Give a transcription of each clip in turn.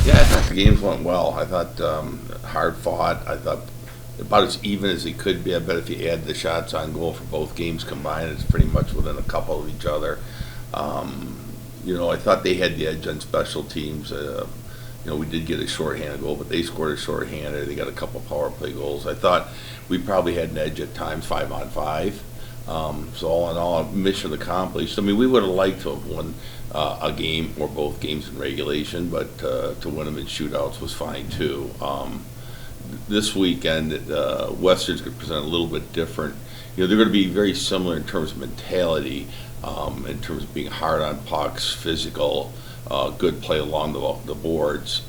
Yeah, I thought the games went well. I thought hard fought. I thought about as even as it could be. I bet if you add the shots on goal for both games combined, it's pretty much within a couple of each other. Um, I thought they had the edge on special teams. We did get a shorthanded goal, but they scored a shorthanded. They got a couple power play goals. I thought we probably had an edge at times 5-on-5. So all in all, mission accomplished. I mean, we would have liked to have won a game or both games in regulation, but to win them in shootouts was fine too. This weekend, Western's going to present a little bit different. They're going to be very similar in terms of mentality, in terms of being hard on pucks, physical, good play along the boards.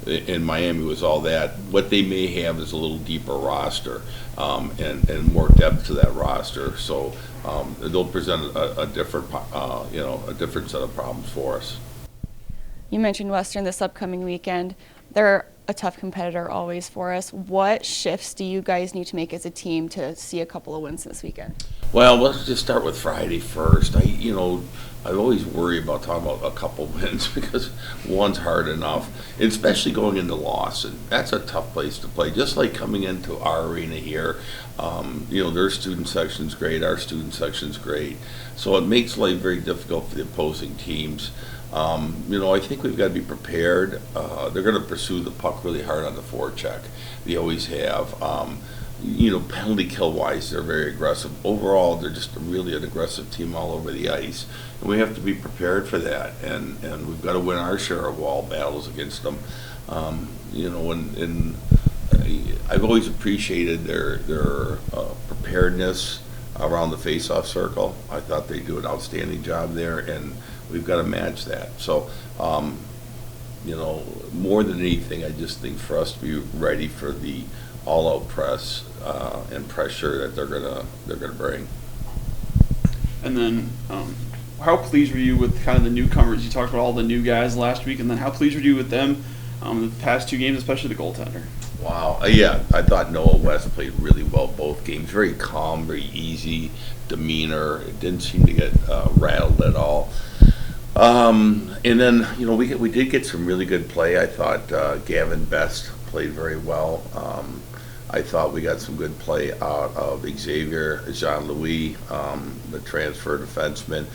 In Miami was all that. What they may have is a little deeper roster and more depth to that roster. So they'll present a different, a different set of problems for us. You mentioned Western this upcoming weekend. They're a tough competitor always for us. What shifts do you guys need to make as a team to see a couple of wins this weekend? Well, let's just start with Friday first. I always worry about talking about a couple wins because one's hard enough, and especially going into Lawson. That's a tough place to play. Just like coming into our arena here, their student section's great, our student section's great. So it makes life very difficult for the opposing teams. I think we've got to be prepared. They're going to pursue the puck really hard on the forecheck. They always have. Penalty kill wise, they're very aggressive. Overall, they're just really an aggressive team all over the ice. And we have to be prepared for that. And we've got to win our share of wall battles against them. And I've always appreciated their preparedness around the face-off circle. I thought they do an outstanding job there, and we've got to match that. So, more than anything, I just think for us to be ready for the all-out press and pressure that they're gonna bring. And then, how pleased were you with kind of the newcomers? You talked about all the new guys last week, and then how pleased were you with them the past two games, especially the goaltender? Wow. Yeah, I thought Noah West played really well both games. Very calm, very easy demeanor. It didn't seem to get rattled at all. And then, we did get some really good play. I thought Gavin Best played very well. I thought we got some good play out of Xavier Jean-Louis, the transfer defenseman.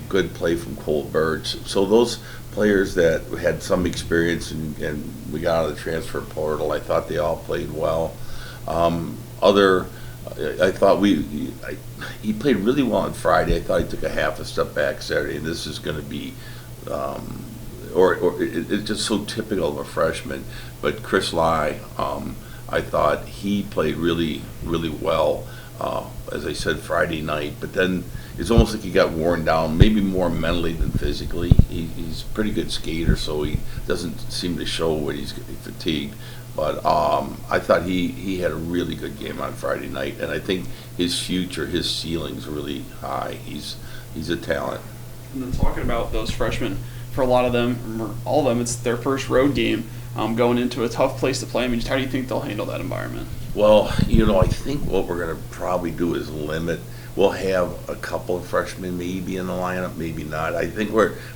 Good play from Cole Birch. So those players that had some experience and we got out of the transfer portal, I thought they all played well. I thought he played really well on Friday. I thought he took a half a step back Saturday, and this is going to be, it's just so typical of a freshman. But Chris Lai, I thought he played really, really well, as I said, Friday night. But then it's almost like he got worn down, maybe more mentally than physically. He's a pretty good skater, so he doesn't seem to show when he's fatigued. But I thought he had a really good game on Friday night, and I think his future, his ceiling's really high. He's a talent. And then talking about those freshmen, for a lot of them, or all of them, it's their first road game going into a tough place to play. I mean, just how do you think they'll handle that environment? Well, I think what we're going to probably do is limit. We'll have a couple of freshmen maybe in the lineup, maybe not. I think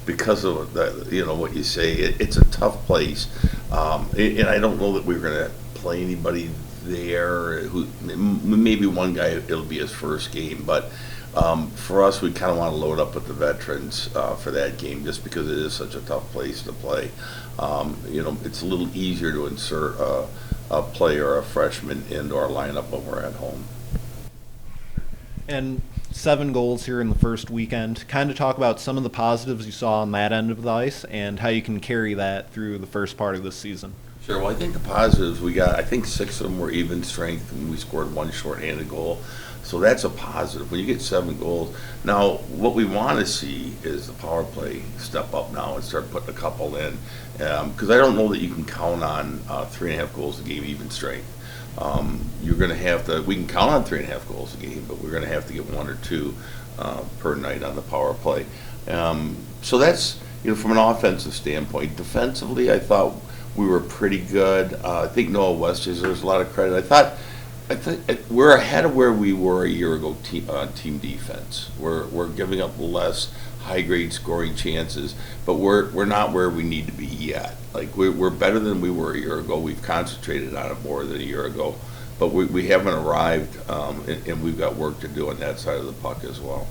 because of what you say, it's a tough place, and I don't know that we're going to play anybody there. Maybe one guy, it'll be his first game, but for us, we kind of want to load up with the veterans for that game, just because it is such a tough place to play. It's a little easier to insert a player, a freshman, into our lineup when we're at home. And 7 goals here in the first weekend. Kind of talk about some of the positives you saw on that end of the ice and how you can carry that through the first part of this season. Sure. Well, I think the positives we got, I think 6 of them were even strength, and we scored 1 shorthanded goal. So that's a positive. When you get 7 goals, now what we want to see is the power play step up now and start putting a couple in, because I don't know that you can count on 3.5 goals a game even strength. You're going to have to. We can count on 3.5 goals a game, but we're going to have to get 1 or 2 per night on the power play. So that's from an offensive standpoint. Defensively, I thought we were pretty good. I think Noah West deserves a lot of credit. I think we're ahead of where we were a year ago team defense. We're giving up less high grade scoring chances, but we're not where we need to be yet. Like we're better than we were a year ago. We've concentrated on it more than a year ago, but we haven't arrived, and we've got work to do on that side of the puck as well.